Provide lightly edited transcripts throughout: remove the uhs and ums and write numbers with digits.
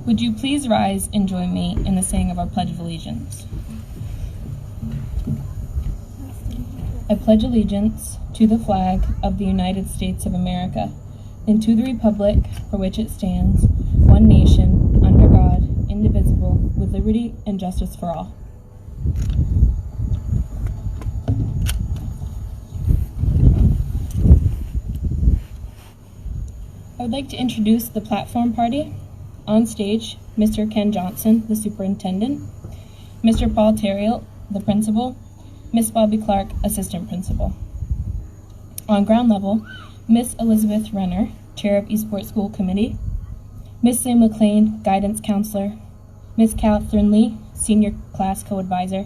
Would you please rise and join me in the saying of our Pledge of Allegiance? I pledge allegiance to the flag of the United States of America and to the republic for which it stands, one nation, under God, indivisible, with liberty and justice for all. I would like to introduce the platform party. On stage, Mr. Ken Johnson, the superintendent, Mr. Paul Terriel, the principal, Miss Bobby Clark, assistant principal. On ground level, Miss Elizabeth Renner, chair of Eastport School Committee, Miss Sam McLean, guidance counselor, Miss Catherine Lee, senior class co-advisor,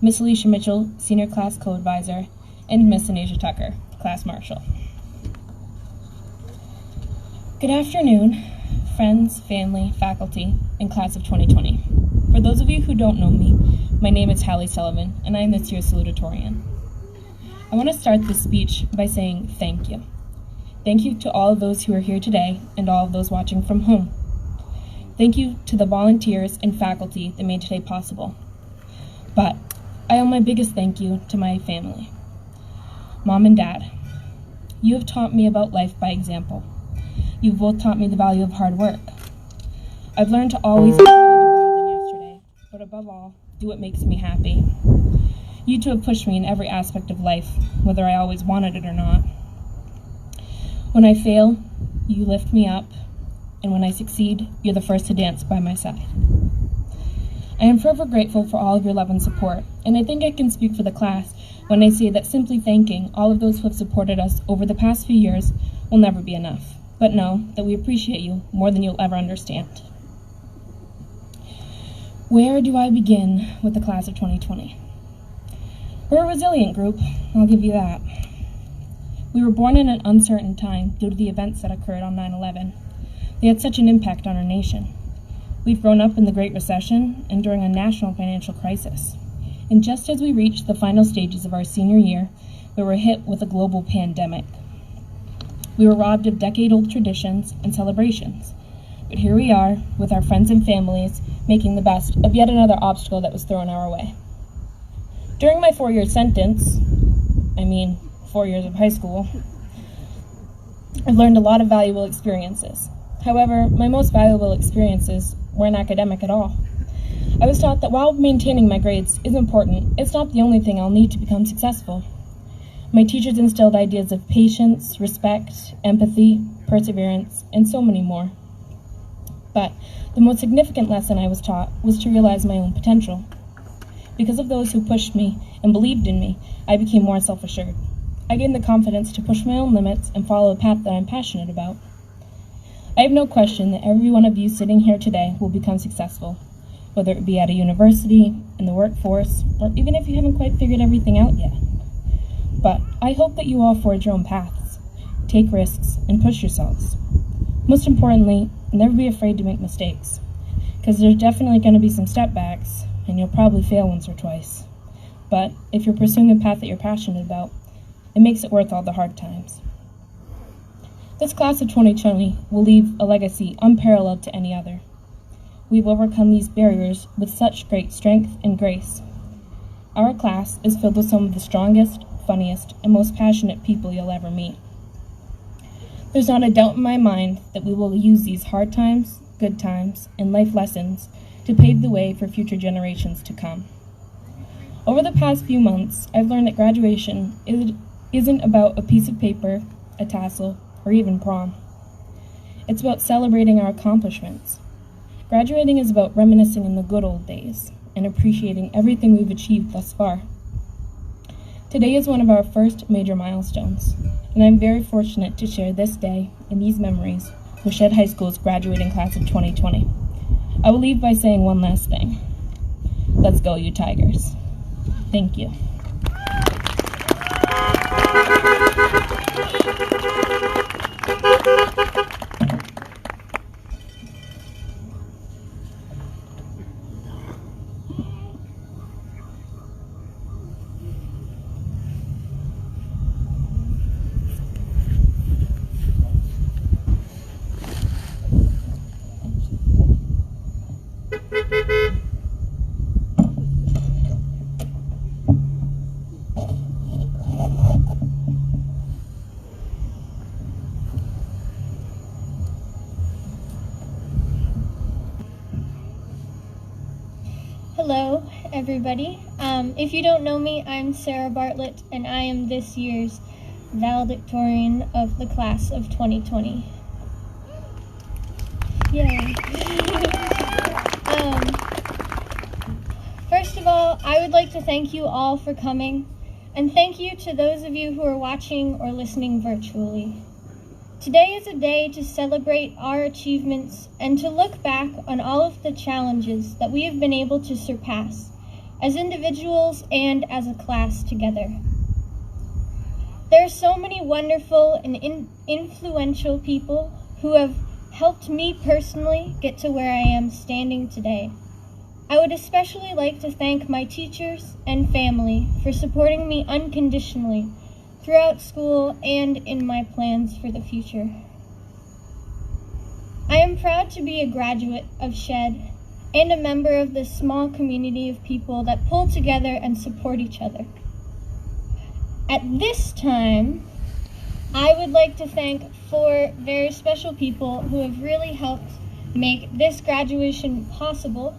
Miss Alicia Mitchell, senior class co-advisor, and Miss Anasia Tucker, class marshal. Good afternoon, friends, family, faculty, and class of 2020. For those of you who don't know me, my name is Hallie Sullivan, and I am this year's salutatorian. I want to start this speech by saying thank you. Thank you to all of those who are here today and all of those watching from home. Thank you to the volunteers and faculty that made today possible. But I owe my biggest thank you to my family. Mom and Dad, you have taught me about life by example. You've both taught me the value of hard work. I've learned to always try to do better than yesterday, but above all, do what makes me happy. You two have pushed me in every aspect of life, whether I always wanted it or not. When I fail, you lift me up, and when I succeed, you're the first to dance by my side. I am forever grateful for all of your love and support, and I think I can speak for the class when I say that simply thanking all of those who have supported us over the past few years will never be enough. But know that we appreciate you more than you'll ever understand. Where do I begin with the class of 2020? We're a resilient group, I'll give you that. We were born in an uncertain time due to the events that occurred on 9/11. They had such an impact on our nation. We've grown up in the Great Recession and during a national financial crisis. And just as we reached the final stages of our senior year, we were hit with a global pandemic. We were robbed of decade-old traditions and celebrations. But here we are, with our friends and families, making the best of yet another obstacle that was thrown our way. During my 4-year sentence, 4 years of high school, I've learned a lot of valuable experiences. However, my most valuable experiences weren't academic at all. I was taught that while maintaining my grades is important, it's not the only thing I'll need to become successful. My teachers instilled ideas of patience, respect, empathy, perseverance, and so many more. But the most significant lesson I was taught was to realize my own potential. Because of those who pushed me and believed in me, I became more self-assured. I gained the confidence to push my own limits and follow a path that I'm passionate about. I have no question that every one of you sitting here today will become successful, whether it be at a university, in the workforce, or even if you haven't quite figured everything out yet. But I hope that you all forge your own paths, take risks, and push yourselves. Most importantly, never be afraid to make mistakes, because there's definitely going to be some setbacks, and you'll probably fail once or twice. But if you're pursuing a path that you're passionate about, it makes it worth all the hard times. This class of 2020 will leave a legacy unparalleled to any other. We've overcome these barriers with such great strength and grace. Our class is filled with some of the strongest, funniest, and most passionate people you'll ever meet. There's not a doubt in my mind that we will use these hard times, good times, and life lessons to pave the way for future generations to come. Over the past few months, I've learned that graduation isn't about a piece of paper, a tassel, or even prom. It's about celebrating our accomplishments. Graduating is about reminiscing in the good old days and appreciating everything we've achieved thus far. Today is one of our first major milestones, and I'm very fortunate to share this day and these memories with Shead High School's graduating class of 2020. I will leave by saying one last thing. Let's go, you Tigers. Thank you. Hello, everybody. If you don't know me, I'm Sarah Bartlett, and I am this year's valedictorian of the class of 2020. Yay. First of all, I would like to thank you all for coming, and thank you to those of you who are watching or listening virtually. Today is a day to celebrate our achievements and to look back on all of the challenges that we have been able to surpass as individuals and as a class together. There are so many wonderful and influential people who have helped me personally get to where I am standing today. I would especially like to thank my teachers and family for supporting me unconditionally throughout school and in my plans for the future. I am proud to be a graduate of Shead and a member of this small community of people that pull together and support each other. At this time, I would like to thank 4 very special people who have really helped make this graduation possible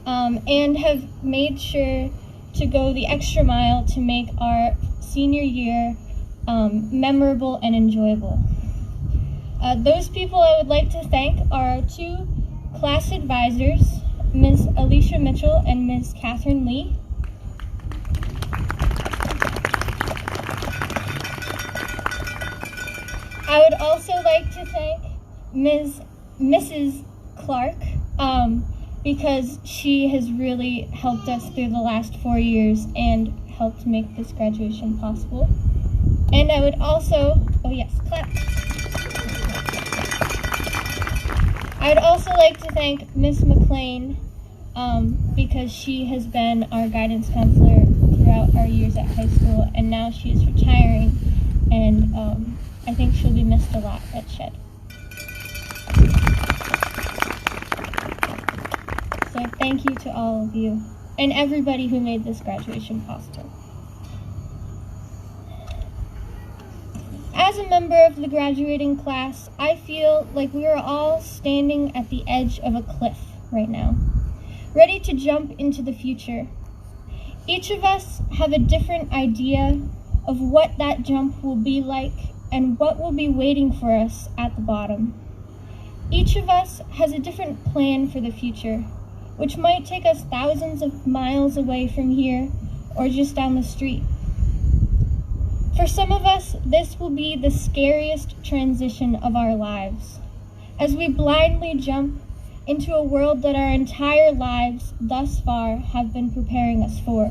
and have made sure to go the extra mile to make our senior year memorable and enjoyable. Those people I would like to thank are our 2 class advisors, Ms. Alicia Mitchell and Ms. Catherine Lee. I would also like to thank Mrs. Clark because she has really helped us through the last 4 years and helped make this graduation possible. And I would also, clap. I would also like to thank Miss McLean because she has been our guidance counselor throughout our years at high school, and now she is retiring, and I think she'll be missed a lot at Shead. So thank you to all of you and everybody who made this graduation possible. As a member of the graduating class, I feel like we are all standing at the edge of a cliff right now, ready to jump into the future. Each of us have a different idea of what that jump will be like and what will be waiting for us at the bottom. Each of us has a different plan for the future, which might take us thousands of miles away from here or just down the street. For some of us, this will be the scariest transition of our lives, as we blindly jump into a world that our entire lives thus far have been preparing us for.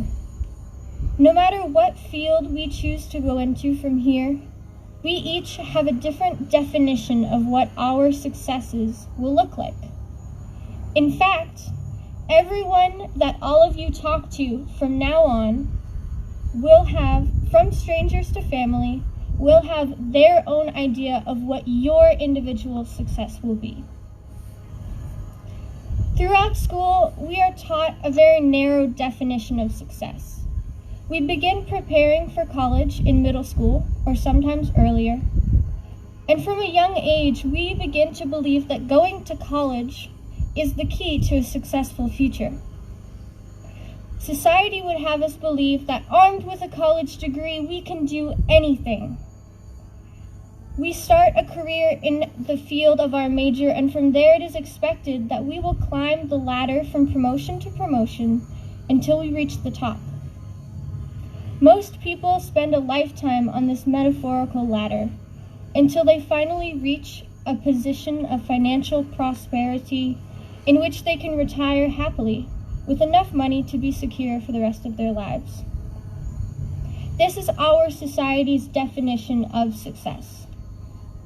No matter what field we choose to go into from here, we each have a different definition of what our successes will look like. In fact, everyone that all of you talk to from now on will have, from strangers to family, will have their own idea of what your individual success will be. Throughout school, we are taught a very narrow definition of success. We begin preparing for college in middle school, or sometimes earlier, and from a young age, we begin to believe that going to college is the key to a successful future. Society would have us believe that armed with a college degree, we can do anything. We start a career in the field of our major, and from there it is expected that we will climb the ladder from promotion to promotion until we reach the top. Most people spend a lifetime on this metaphorical ladder until they finally reach a position of financial prosperity in which they can retire happily, with enough money to be secure for the rest of their lives. This is our society's definition of success,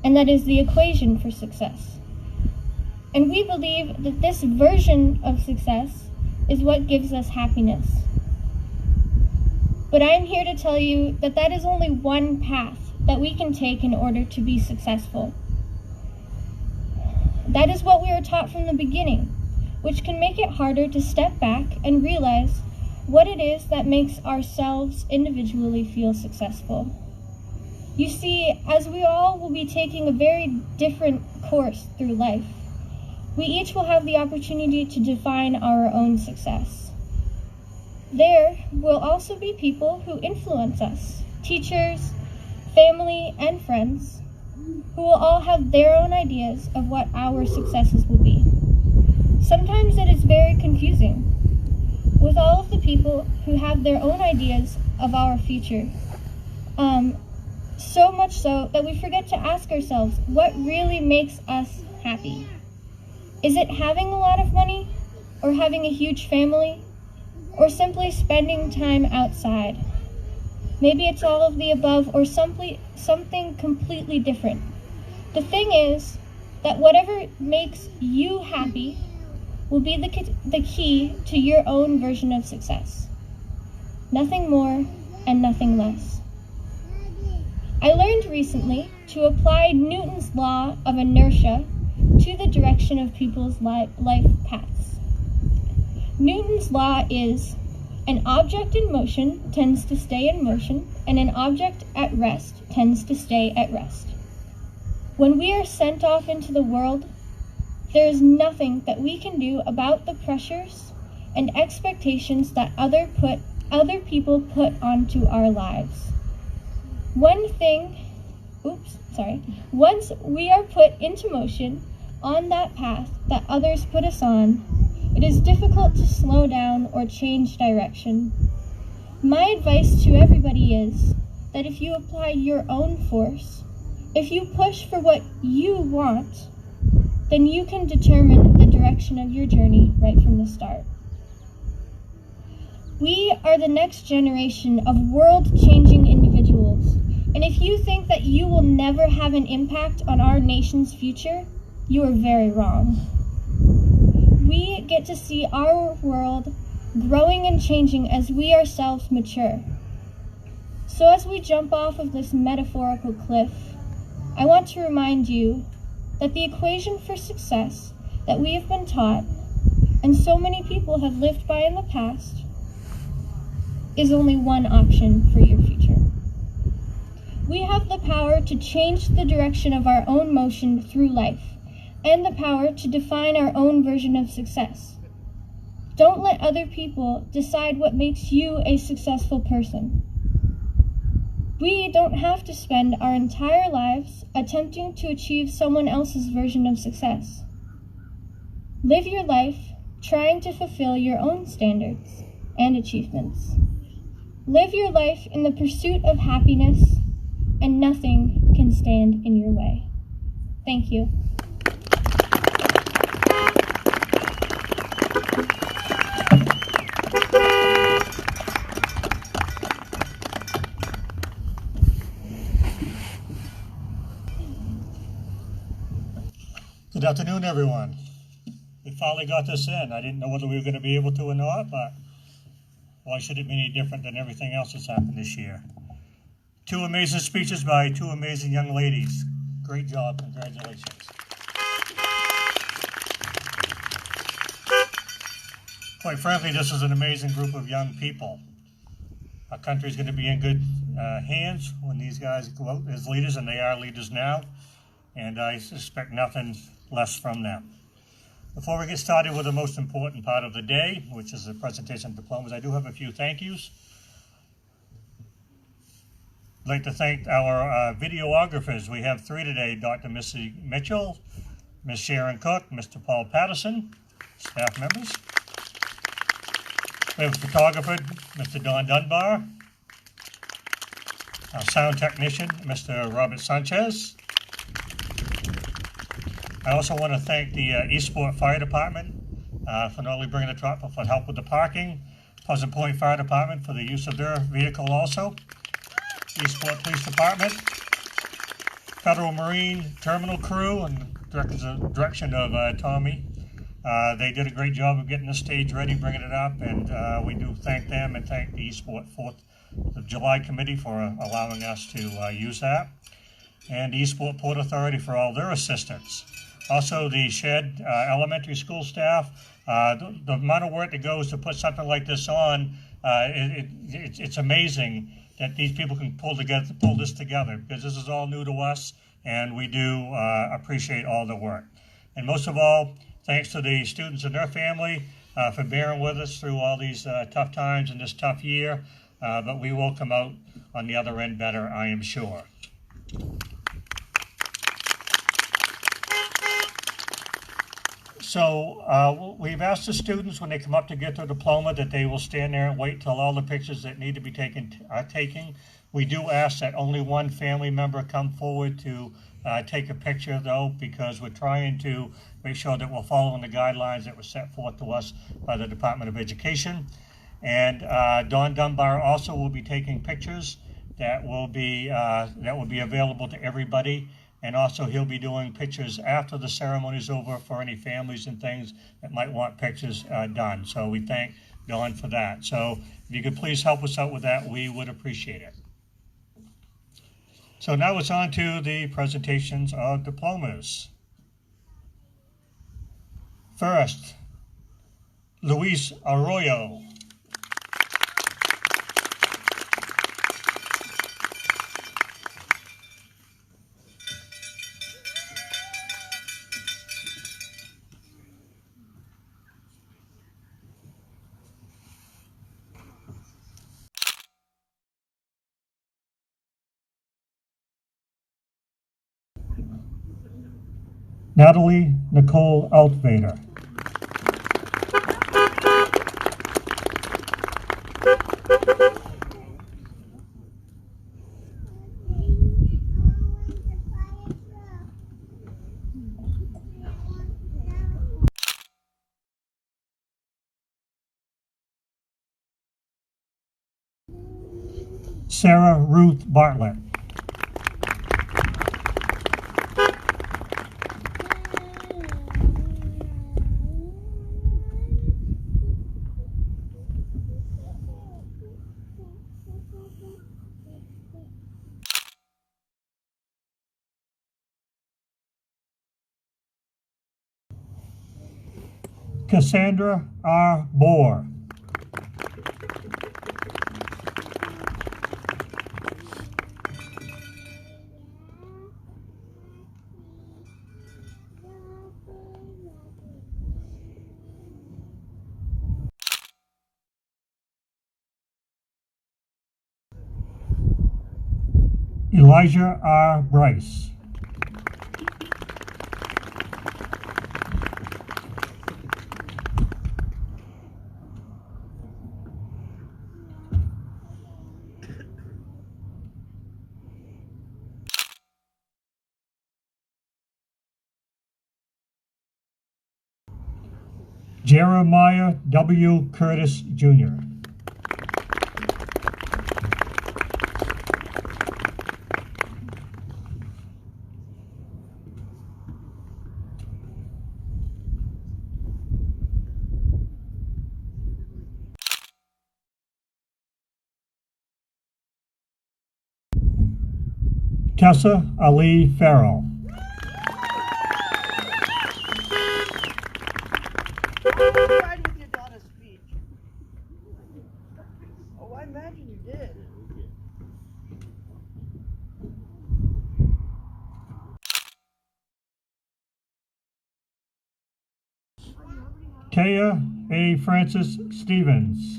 and that is the equation for success. And we believe that this version of success is what gives us happiness. But I'm here to tell you that that is only one path that we can take in order to be successful. That is what we were taught from the beginning, which can make it harder to step back and realize what it is that makes ourselves individually feel successful. You see, as we all will be taking a very different course through life, we each will have the opportunity to define our own success. There will also be people who influence us, teachers, family, and friends, who will all have their own ideas of what our successes will be. Sometimes it is very confusing, with all of the people who have their own ideas of our future. So much so that we forget to ask ourselves what really makes us happy. Is it having a lot of money, or having a huge family, or simply spending time outside? Maybe it's all of the above, or something completely different. The thing is that whatever makes you happy will be the key to your own version of success. Nothing more and nothing less. I learned recently to apply Newton's law of inertia to the direction of people's life paths. Newton's law is an object in motion tends to stay in motion, and an object at rest tends to stay at rest. When we are sent off into the world, there is nothing that we can do about the pressures and expectations that other people put onto our lives. Once we are put into motion on that path that others put us on, it is difficult to slow down or change direction. My advice to everybody is that if you apply your own force, if you push for what you want, then you can determine the direction of your journey right from the start. We are the next generation of world-changing individuals, and if you think that you will never have an impact on our nation's future, you are very wrong. We get to see our world growing and changing as we ourselves mature. So as we jump off of this metaphorical cliff, I want to remind you that the equation for success that we have been taught, and so many people have lived by in the past, is only one option for your future. We have the power to change the direction of our own motion through life, and the power to define our own version of success. Don't let other people decide what makes you a successful person. We don't have to spend our entire lives attempting to achieve someone else's version of success. Live your life trying to fulfill your own standards and achievements. Live your life in the pursuit of happiness, and nothing can stand in your way. Thank you. Good afternoon, everyone. We finally got this in. I didn't know whether we were going to be able to or not, but why should it be any different than everything else that's happened this year? Two amazing speeches by two amazing young ladies. Great job. Congratulations. Quite frankly, this is an amazing group of young people. Our country is going to be in good hands when these guys go out as leaders, and they are leaders now, and I suspect nothing less from them. Before we get started with the most important part of the day, which is the presentation of diplomas, I do have a few thank yous. I'd like to thank our videographers. We have three today: Dr. Missy Mitchell, Ms. Sharon Cook, Mr. Paul Patterson, staff members. We have a photographer, Mr. Don Dunbar, our sound technician, Mr. Robert Sanchez. I also want to thank the Eastport Fire Department for not only bringing the truck, but for help with the parking. Pleasant Point Fire Department for the use of their vehicle also. Eastport Police Department. Federal Marine Terminal Crew and direction of Tommy. They did a great job of getting the stage ready, bringing it up, and we do thank them and thank the Eastport 4th of July Committee for allowing us to use that. And the Eastport Port Authority for all their assistance. Also, the Shead Elementary School staff, the amount of work that goes to put something like this on, it's amazing that these people can pull this together, because this is all new to us, and we do appreciate all the work. And most of all, thanks to the students and their family, for bearing with us through all these tough times and this tough year, but we will come out on the other end better, I am sure. So we've asked the students when they come up to get their diploma that they will stand there and wait till all the pictures that need to be taken are taken. We do ask that only one family member come forward to take a picture, though, because we're trying to make sure that we're following the guidelines that were set forth to us by the Department of Education. And Don Dunbar also will be taking pictures that will be available to everybody. And also he'll be doing pictures after the ceremony is over for any families and things that might want pictures done. So we thank Don for that. So if you could please help us out with that, we would appreciate it. So now it's on to the presentations of diplomas. First, Luis Arroyo. Natalie Nicole Altvader. Sarah Ruth Bartlett. Cassandra R. Bohr. Elijah R. Bryce. Jeremiah W. Curtis, Jr. Tessa Ali Farrell. Cried with your daughter's speech. Oh, I imagine you did. Taya A. Francis Stevens.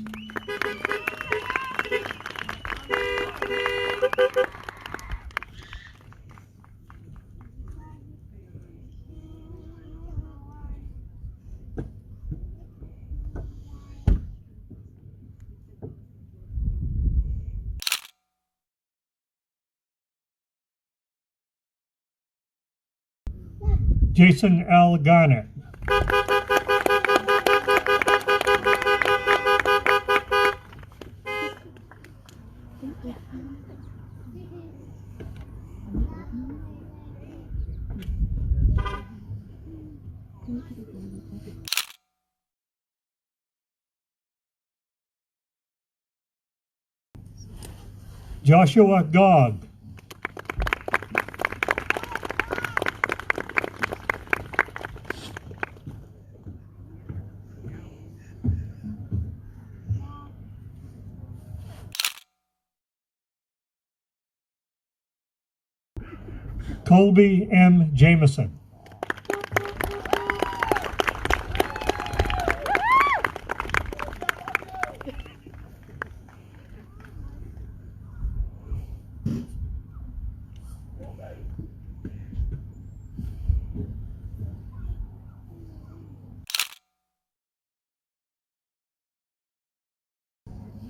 Jason L. Garnett. Joshua Gogg. Colby M. Jameson.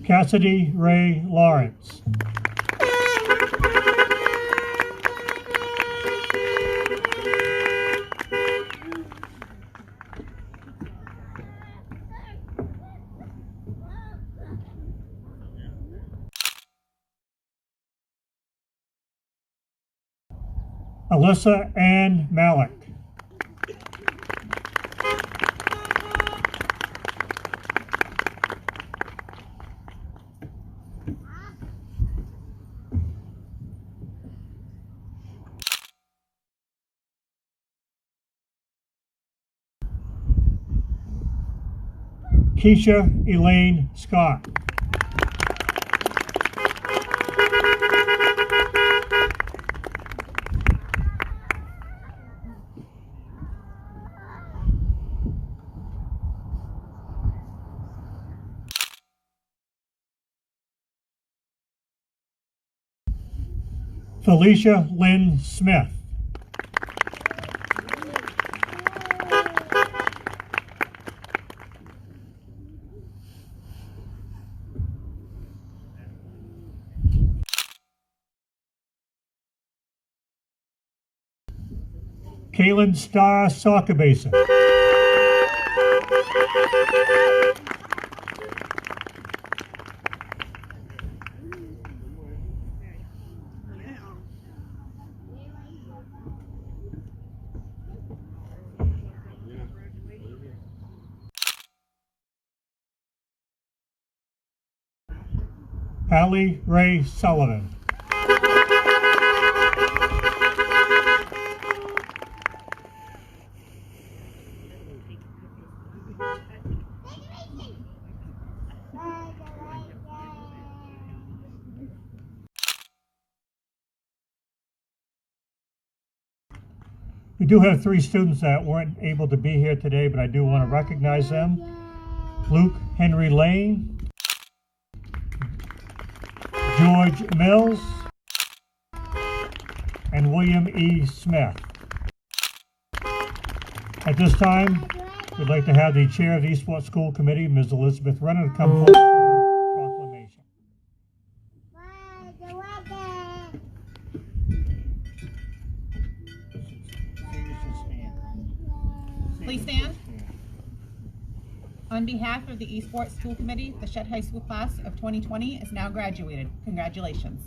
Cassidy Ray Lawrence. Alyssa Ann Malik. Keisha Elaine Scott. Felicia Lynn Smith. Kaylin Starr Soccer Basin. Hallie Ray Sullivan. We do have 3 students that weren't able to be here today, but I do want to recognize them. Luke Henry Lane, George Mills, and William E. Smith. At this time, we'd like to have the chair of the Eastport School Committee, Ms. Elizabeth Renner, come forward for the proclamation. Please stand. On behalf of the Eastport School Committee, the Shead High School class of 2020 is now graduated. Congratulations.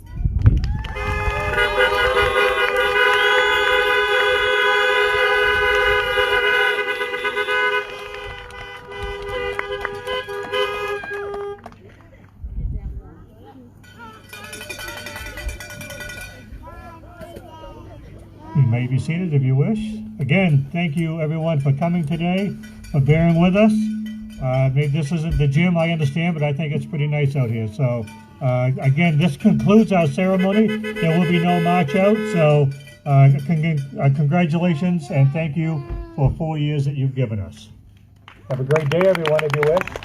You may be seated if you wish. Again, thank you everyone for coming today, for bearing with us. Maybe this isn't the gym, I understand, but I think it's pretty nice out here. So again, this concludes our ceremony. There will be no march out. So congratulations and thank you for 4 years that you've given us. Have a great day, everyone, if you wish.